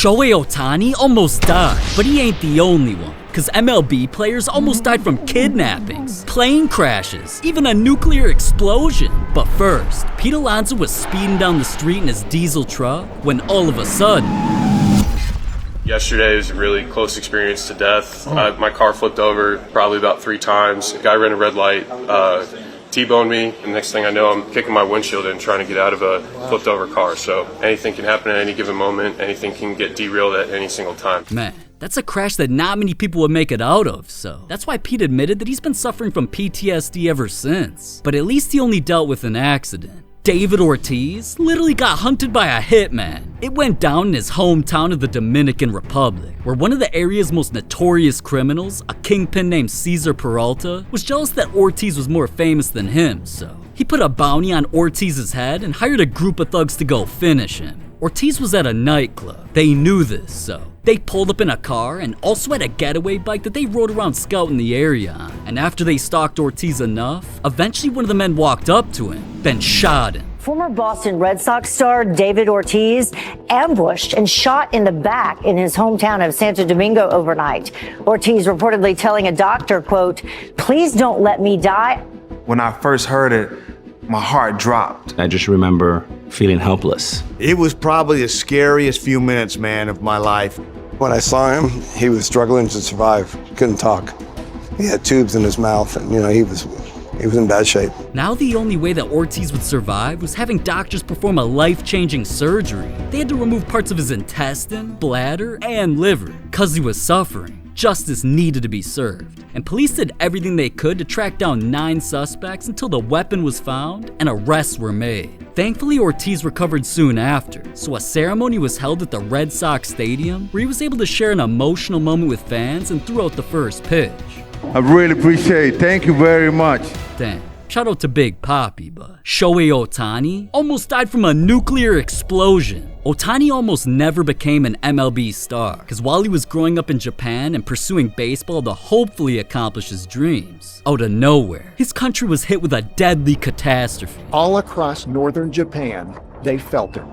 Shohei Ohtani almost died, but he ain't the only one. Cause MLB players almost died from kidnappings, plane crashes, even a nuclear explosion. But first, Pete Alonso was speeding down the street in his diesel truck when all of a sudden... Yesterday was a really close experience to death. My car flipped over probably about 3 times. A guy ran a red light, T-boned me, and next thing I know, I'm kicking my windshield in trying to get out of a flipped over car. So anything can happen at any given moment. Anything can get derailed at any single time. Man, that's a crash that not many people would make it out of, so that's why Pete admitted that he's been suffering from PTSD ever since. But at least he only dealt with an accident. David Ortiz literally got hunted by a hitman. It went down in his hometown of the Dominican Republic, where one of the area's most notorious criminals, a kingpin named Cesar Peralta, was jealous that Ortiz was more famous than him, so he put a bounty on Ortiz's head and hired a group of thugs to go finish him. Ortiz was at a nightclub. They knew this, so they pulled up in a car and also had a getaway bike that they rode around scouting the area on. And after they stalked Ortiz enough, eventually one of the men walked up to him, then shot him. Former Boston Red Sox star David Ortiz ambushed and shot in the back in his hometown of Santo Domingo overnight. Ortiz reportedly telling a doctor, quote, "Please don't let me die." When I first heard it, my heart dropped. I just remember feeling helpless. It was probably the scariest few minutes, man, of my life. When I saw him, he was struggling to survive. Couldn't talk. He had tubes in his mouth, and he was in bad shape. Now the only way that Ortiz would survive was having doctors perform a life-changing surgery. They had to remove parts of his intestine, bladder, and liver. Cause he was suffering, justice needed to be served. And police did everything they could to track down 9 suspects until the weapon was found and arrests were made. Thankfully, Ortiz recovered soon after, so a ceremony was held at the Red Sox Stadium where he was able to share an emotional moment with fans and threw out the first pitch. I really appreciate it. Thank you very much. Damn. Shout out to Big Papi, but Shohei Ohtani almost died from a nuclear explosion. Ohtani almost never became an MLB star, because while he was growing up in Japan and pursuing baseball to hopefully accomplish his dreams, out of nowhere, his country was hit with a deadly catastrophe. All across northern Japan, they felt it.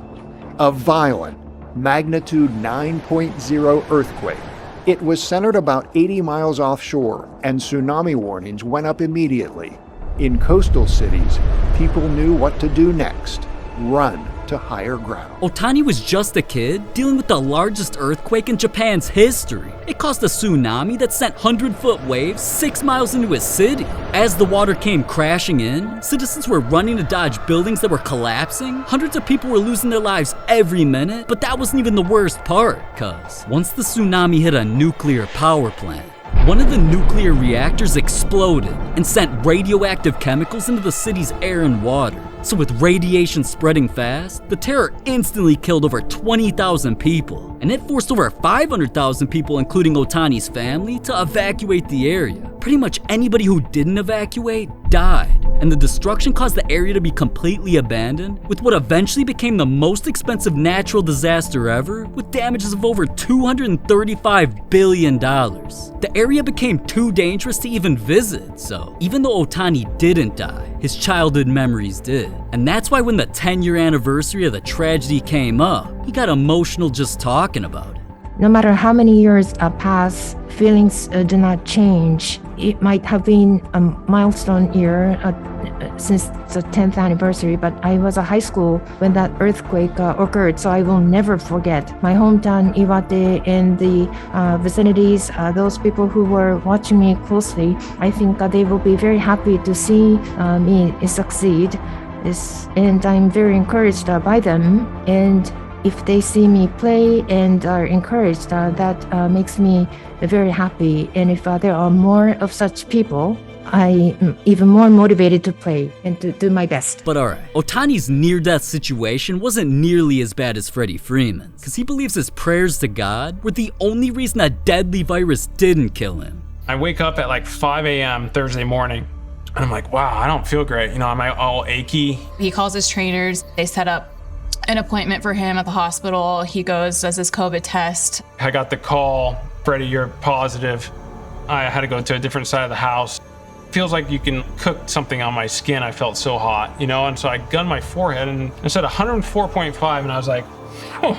A violent, magnitude 9.0 earthquake. It was centered about 80 miles offshore, and tsunami warnings went up immediately. In coastal cities, people knew what to do next: run to higher ground. Ohtani was just a kid dealing with the largest earthquake in Japan's history. It caused a tsunami that sent 100-foot waves 6 miles into his city. As the water came crashing in, citizens were running to dodge buildings that were collapsing. Hundreds of people were losing their lives every minute, but that wasn't even the worst part, cause once the tsunami hit a nuclear power plant, one of the nuclear reactors exploded and sent radioactive chemicals into the city's air and water. So with radiation spreading fast, the terror instantly killed over 20,000 people, and it forced over 500,000 people, including Ohtani's family, to evacuate the area. Pretty much anybody who didn't evacuate died, and the destruction caused the area to be completely abandoned, with what eventually became the most expensive natural disaster ever, with damages of over $235 billion. The area became too dangerous to even visit, so even though Ohtani didn't die, his childhood memories did. And that's why when the 10-year anniversary of the tragedy came up, he got emotional just talking about it. No matter how many years pass, feelings do not change. It might have been a milestone year since the 10th anniversary, but I was in high school when that earthquake occurred, so I will never forget. My hometown, Iwate, and the vicinities, those people who were watching me closely, I think they will be very happy to see me succeed. And I'm very encouraged by them. And if they see me play and are encouraged, that makes me very happy. And if there are more of such people, I'm even more motivated to play and to do my best. But alright, Ohtani's near-death situation wasn't nearly as bad as Freddie Freeman's, because he believes his prayers to God were the only reason that deadly virus didn't kill him. I wake up at like 5 a.m. Thursday morning, and I'm like, wow, I don't feel great. I'm all achy. He calls his trainers, they set up an appointment for him at the hospital. He goes, does his COVID test. I got the call, Freddie, you're positive. I had to go to a different side of the house. Feels like you can cook something on my skin. I felt so hot, and so I gunned my forehead and it said 104.5, and I was like, oh,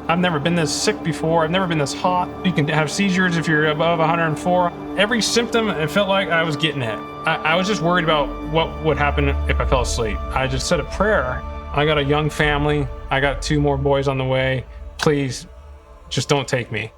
I've never been this sick before. I've never been this hot. You can have seizures if you're above 104. Every symptom, it felt like I was getting it. I was just worried about what would happen if I fell asleep. I just said a prayer. I got a young family. I got 2 more boys on the way. Please, just don't take me.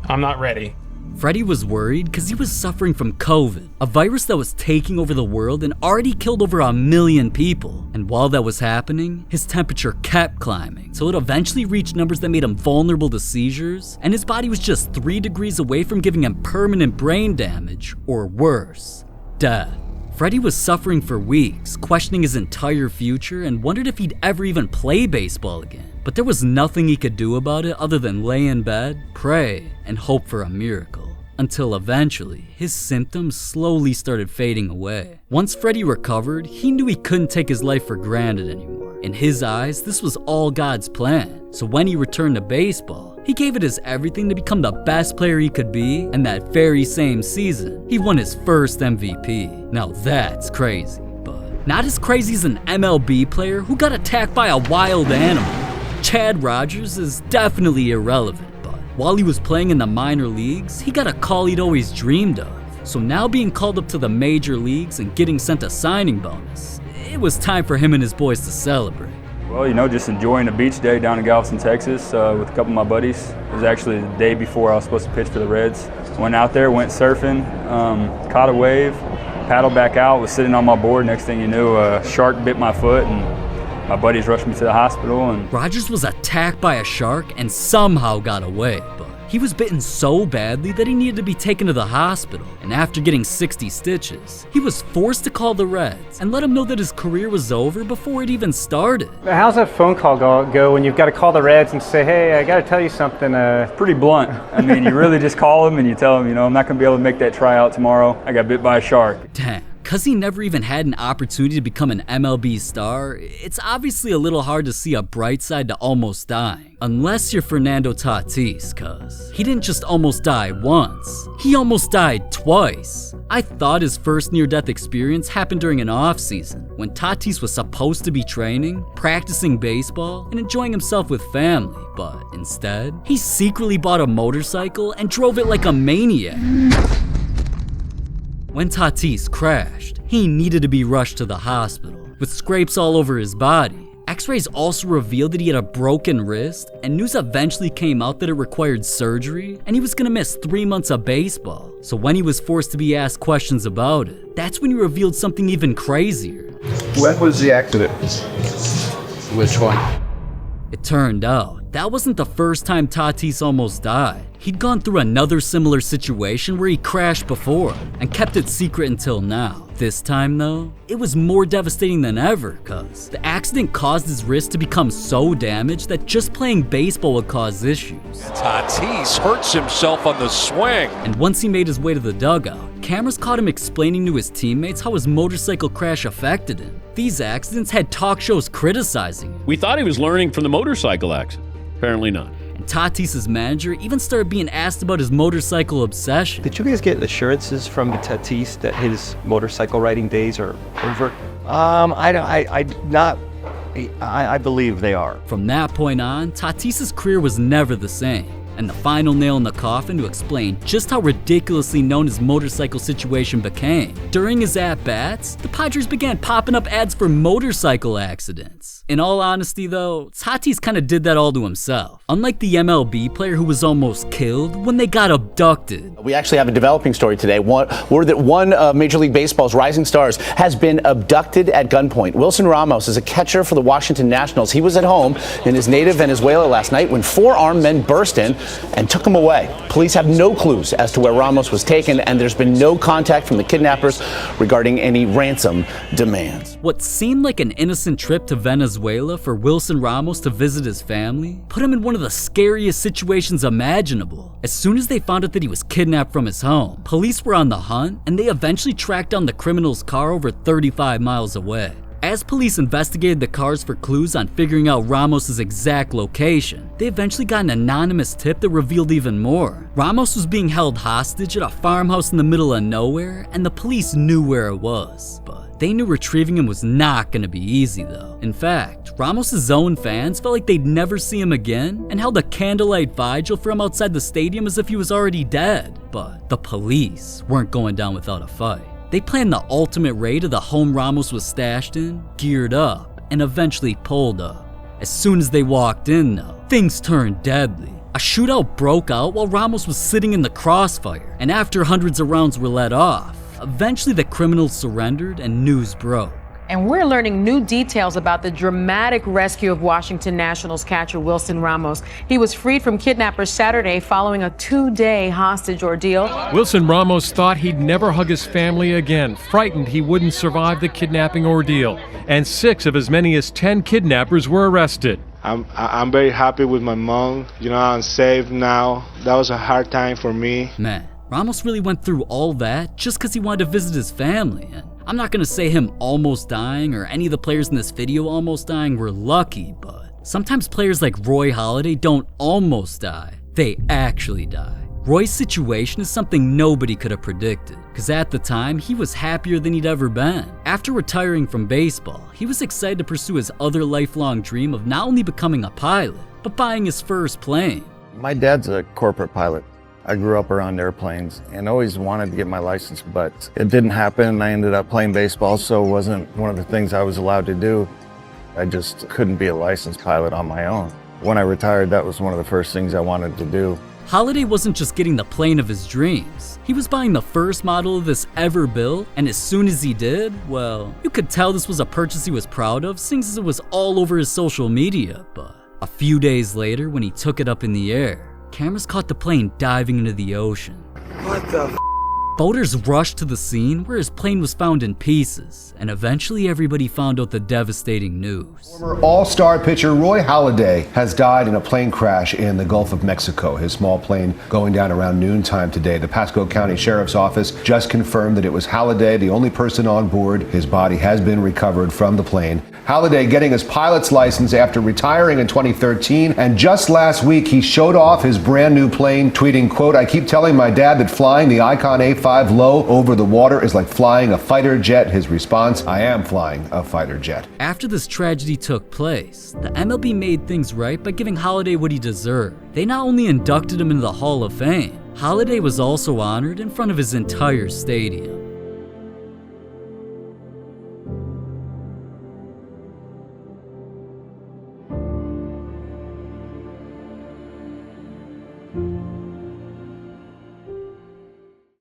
I'm not ready. Freddie was worried because he was suffering from COVID, a virus that was taking over the world and already killed over 1 million people. And while that was happening, his temperature kept climbing, so it eventually reached numbers that made him vulnerable to seizures, and his body was just 3 degrees away from giving him permanent brain damage, or worse, death. Freddie was suffering for weeks, questioning his entire future, and wondered if he'd ever even play baseball again. But there was nothing he could do about it other than lay in bed, pray, and hope for a miracle. Until eventually, his symptoms slowly started fading away. Once Freddie recovered, he knew he couldn't take his life for granted anymore. In his eyes, this was all God's plan. So when he returned to baseball, he gave it his everything to become the best player he could be, and that very same season, he won his first MVP. Now that's crazy, but not as crazy as an MLB player who got attacked by a wild animal. Chad Rogers is definitely irrelevant. While he was playing in the minor leagues, he got a call he'd always dreamed of. So now being called up to the major leagues and getting sent a signing bonus, it was time for him and his boys to celebrate. Well, just enjoying a beach day down in Galveston, Texas with a couple of my buddies. It was actually the day before I was supposed to pitch for the Reds. Went out there, went surfing, caught a wave, paddled back out, was sitting on my board. Next thing you knew, a shark bit my foot and my buddies rushed me to the hospital. And Rogers was attacked by a shark and somehow got away, but he was bitten so badly that he needed to be taken to the hospital. And after getting 60 stitches, he was forced to call the Reds and let them know that his career was over before it even started. How's that phone call go when you've got to call the Reds and say, hey, I got to tell you something? Pretty blunt. I mean, you really just call them and you tell them, I'm not going to be able to make that tryout tomorrow. I got bit by a shark. Damn. Because he never even had an opportunity to become an MLB star, it's obviously a little hard to see a bright side to almost dying. Unless you're Fernando Tatis, cause he didn't just almost die once, he almost died twice. I thought his first near-death experience happened during an off-season, when Tatis was supposed to be training, practicing baseball, and enjoying himself with family, but instead, he secretly bought a motorcycle and drove it like a maniac. When Tatis crashed, he needed to be rushed to the hospital, with scrapes all over his body. X-rays also revealed that he had a broken wrist, and news eventually came out that it required surgery, and he was gonna miss 3 months of baseball. So when he was forced to be asked questions about it, that's when he revealed something even crazier. When was the accident? Which one? It turned out, that wasn't the first time Tatis almost died. He'd gone through another similar situation where he crashed before and kept it secret until now. This time though, it was more devastating than ever cause the accident caused his wrist to become so damaged that just playing baseball would cause issues. Tatis hurts himself on the swing. And once he made his way to the dugout, cameras caught him explaining to his teammates how his motorcycle crash affected him. These accidents had talk shows criticizing him. We thought he was learning from the motorcycle accident. Apparently not. And Tatis' manager even started being asked about his motorcycle obsession. Did you guys get assurances from Tatis that his motorcycle riding days are over? I believe they are. From that point on, Tatis' career was never the same. And the final nail in the coffin to explain just how ridiculously known his motorcycle situation became. During his at-bats, the Padres began popping up ads for motorcycle accidents. In all honesty though, Tatis kinda did that all to himself. Unlike the MLB player who was almost killed when they got abducted. We actually have a developing story today. Word that one of Major League Baseball's rising stars has been abducted at gunpoint. Wilson Ramos is a catcher for the Washington Nationals. He was at home in his native Venezuela last night when 4 armed men burst in and took him away. Police have no clues as to where Ramos was taken, and there's been no contact from the kidnappers regarding any ransom demands. What seemed like an innocent trip to Venezuela for Wilson Ramos to visit his family put him in one of the scariest situations imaginable. As soon as they found out that he was kidnapped from his home, police were on the hunt, and they eventually tracked down the criminal's car over 35 miles away. As police investigated the cars for clues on figuring out Ramos' exact location, they eventually got an anonymous tip that revealed even more. Ramos was being held hostage at a farmhouse in the middle of nowhere, and the police knew where it was. But they knew retrieving him was not gonna be easy though. In fact, Ramos' own fans felt like they'd never see him again and held a candlelight vigil for him outside the stadium as if he was already dead. But the police weren't going down without a fight. They planned the ultimate raid of the home Ramos was stashed in, geared up, and eventually pulled up. As soon as they walked in though, things turned deadly. A shootout broke out while Ramos was sitting in the crossfire, and after hundreds of rounds were let off, eventually the criminals surrendered and news broke. And we're learning new details about the dramatic rescue of Washington Nationals catcher Wilson Ramos. He was freed from kidnappers Saturday following a 2-day hostage ordeal. Wilson Ramos thought he'd never hug his family again, frightened he wouldn't survive the kidnapping ordeal. And 6 of as many as 10 kidnappers were arrested. I'm very happy with my mom. You know, I'm safe now. That was a hard time for me. Man, Ramos really went through all that just because he wanted to visit his family. And I'm not gonna say him almost dying or any of the players in this video almost dying were lucky, but sometimes players like Roy Halladay don't almost die, they actually die. Roy's situation is something nobody could have predicted, because at the time, he was happier than he'd ever been. After retiring from baseball, he was excited to pursue his other lifelong dream of not only becoming a pilot, but buying his first plane. My dad's a corporate pilot. I grew up around airplanes and always wanted to get my license, but it didn't happen. I ended up playing baseball, so it wasn't one of the things I was allowed to do. I just couldn't be a licensed pilot on my own. When I retired, that was one of the first things I wanted to do. Halladay wasn't just getting the plane of his dreams. He was buying the first model of this ever built, and as soon as he did, well, you could tell this was a purchase he was proud of, seeing as it was all over his social media. But a few days later, when he took it up in the air, cameras caught the plane diving into the ocean. What the f? Boaters rushed to the scene where his plane was found in pieces, and eventually everybody found out the devastating news. Former all-star pitcher Roy Halladay has died in a plane crash in the Gulf of Mexico. His small plane going down around noontime today. The Pasco County Sheriff's Office just confirmed that it was Halladay, the only person on board. His body has been recovered from the plane. Halladay getting his pilot's license after retiring in 2013, and just last week he showed off his brand new plane, tweeting, quote, "I keep telling my dad that flying the Icon A5 low over the water is like flying a fighter jet." His response, "I am flying a fighter jet." After this tragedy took place, the MLB made things right by giving Halladay what he deserved. They not only inducted him into the Hall of Fame, Halladay was also honored in front of his entire stadium.